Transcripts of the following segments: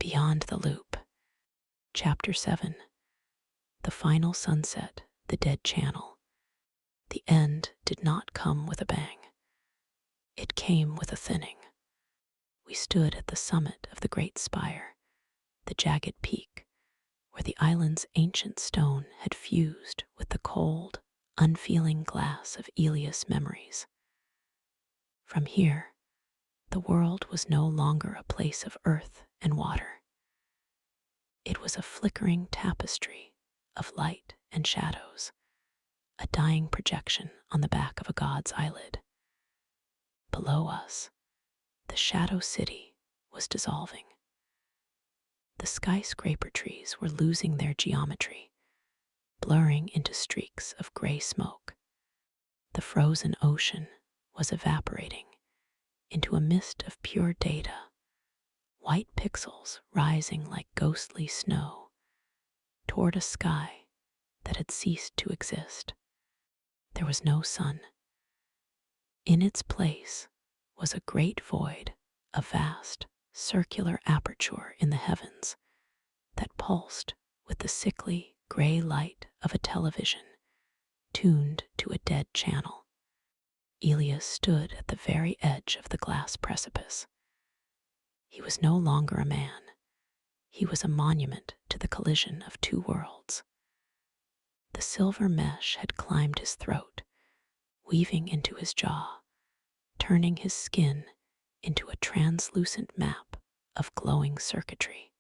Beyond the Loop. Chapter 7. The Final Sunset, the Dead Channel. The end did not come with a bang. It came with a thinning. We stood at the summit of the great spire, the jagged peak, where the island's ancient stone had fused with the cold, unfeeling glass of Elias' memories. From here, the world was no longer a place of earth and water. It was a flickering tapestry of light and shadows, a dying projection on the back of a god's eyelid. Below us, the shadow city was dissolving. The skyscraper trees were losing their geometry, blurring into streaks of gray smoke. The frozen ocean was evaporating into a mist of pure data, white pixels rising like ghostly snow toward a sky that had ceased to exist. There was no sun. In its place was a great void, a vast, circular aperture in the heavens that pulsed with the sickly, gray light of a television tuned to a dead channel. Elias stood at the very edge of the glass precipice. He was no longer a man. He was a monument to the collision of two worlds. The silver mesh had climbed his throat, weaving into his jaw, turning his skin into a translucent map of glowing circuitry.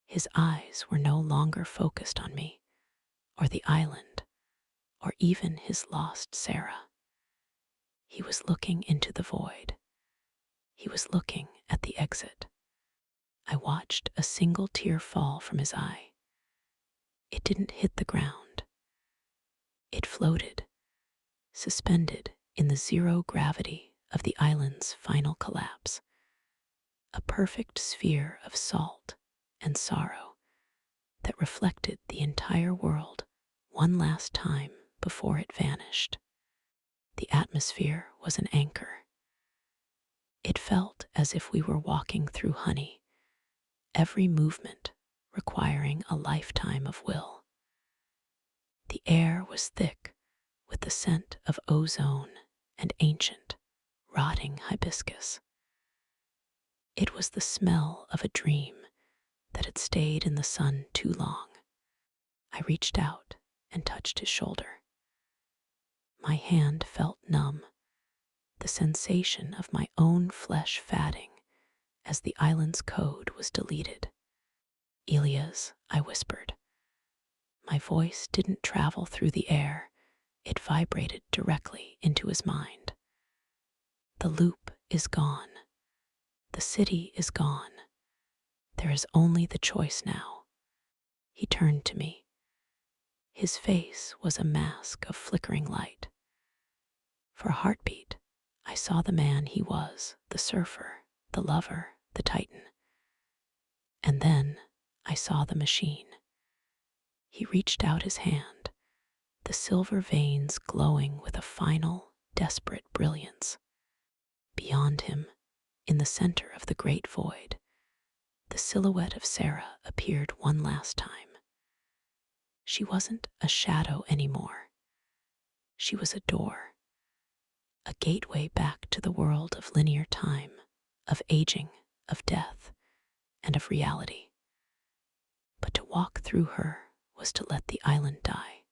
His eyes were no longer focused on me, or the island, or even his lost Sarah. He was looking into the void. He was looking at the exit. I watched a single tear fall from his eye. It didn't hit the ground. It floated, suspended in the zero gravity of the island's final collapse, a perfect sphere of salt and sorrow that reflected the entire world one last time before it vanished. The atmosphere was an anchor. It felt as if we were walking through honey, every movement requiring a lifetime of will. The air was thick with the scent of ozone and ancient, rotting hibiscus. It was the smell of a dream that had stayed in the sun too long. I reached out and touched his shoulder. My hand felt numb, the sensation of my own flesh fatting as the island's code was deleted. Elias, I whispered. My voice didn't travel through the air, it vibrated directly into his mind. The loop is gone. The city is gone. There is only the choice now. He turned to me. His face was a mask of flickering light. For a heartbeat, I saw the man he was, the surfer, the lover, the titan. And then I saw the machine. He reached out his hand, the silver veins glowing with a final, desperate brilliance. Beyond him, in the center of the great void, the silhouette of Sarah appeared one last time. She wasn't a shadow anymore. She was a door, a gateway back to the world of linear time, of aging, of death, and of reality. But to walk through her was to let the island die.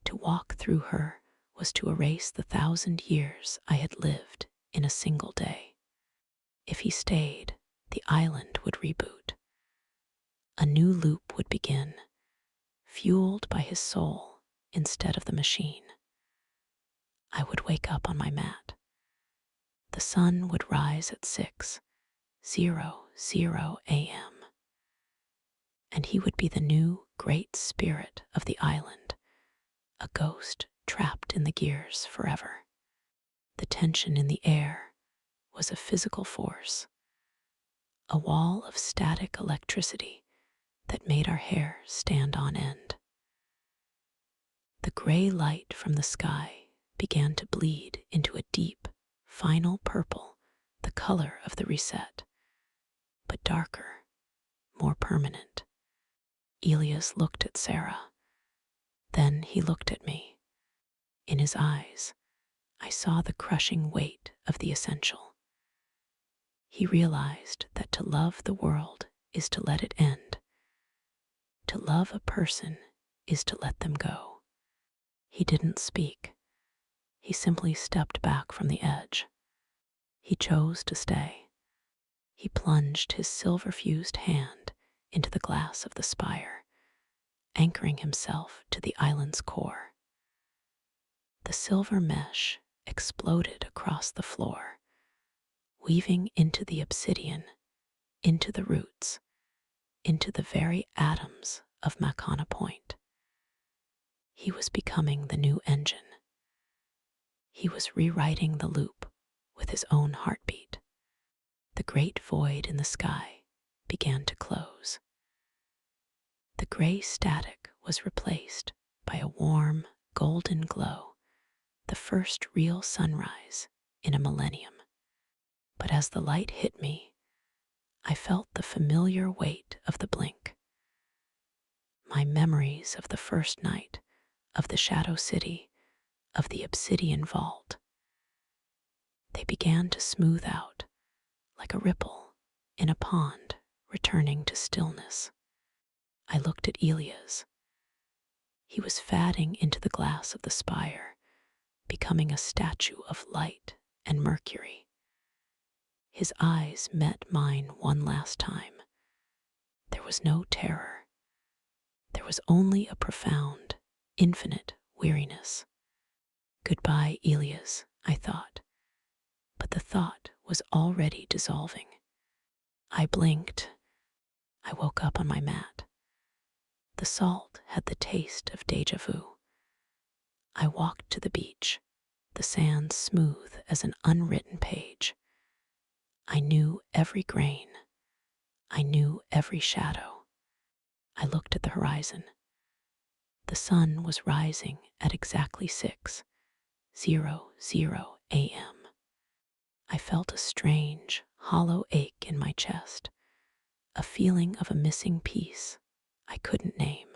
To walk through her was to erase the 1,000 years I had lived in a single day. If he stayed, the island would reboot. A new loop would begin, fueled by his soul instead of the machine. I would wake up on my mat. The sun would rise at 6:00 a.m. And he would be the new great spirit of the island, a ghost trapped in the gears forever. The tension in the air was a physical force, a wall of static electricity that made our hair stand on end. The gray light from the sky began to bleed into a deep, final purple, the color of the reset. but darker, more permanent. Elias looked at Sarah. Then he looked at me. In his eyes, I saw the crushing weight of the essential. He realized that to love the world is to let it end. To love a person is to let them go. He didn't speak. He simply stepped back from the edge. He chose to stay. He plunged his silver-fused hand into the glass of the spire, anchoring himself to the island's core. The silver mesh exploded across the floor, weaving into the obsidian, into the roots, into the very atoms of Makana Point. He was becoming the new engine. He was rewriting the loop with his own heartbeat. The great void in the sky began to close. The gray static was replaced by a warm, golden glow, the first real sunrise in a millennium. But as the light hit me, I felt the familiar weight of the blink. My memories of the first night, of the Shadow City, of the Obsidian Vault, they began to smooth out like a ripple in a pond returning to stillness. I looked at Elias. He was fading into the glass of the spire, becoming a statue of light and mercury. His eyes met mine one last time. There was no terror. There was only a profound, infinite weariness. Goodbye, Elias, I thought. But the thought was already dissolving. I blinked. I woke up on my mat. The salt had the taste of déjà vu. I walked to the beach, the sand smooth as an unwritten page. I knew every grain. I knew every shadow. I looked at the horizon. The sun was rising at exactly 6:00 a.m. I felt a strange, hollow ache in my chest, a feeling of a missing piece I couldn't name.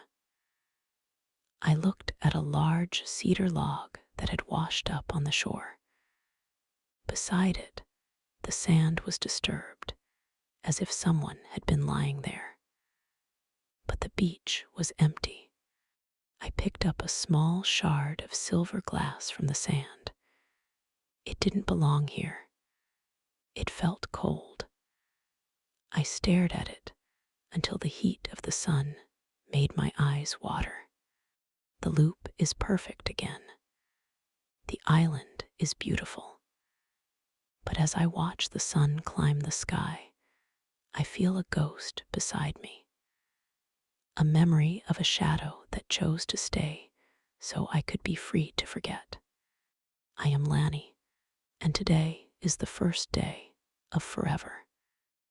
I looked at a large cedar log that had washed up on the shore. Beside it, the sand was disturbed, as if someone had been lying there. But the beach was empty. I picked up a small shard of silver glass from the sand. It didn't belong here. It felt cold. I stared at it until the heat of the sun made my eyes water. The loop is perfect again. The island is beautiful. But as I watch the sun climb the sky, I feel a ghost beside me. A memory of a shadow that chose to stay so I could be free to forget. I am Lanny, and today is the first day of forever.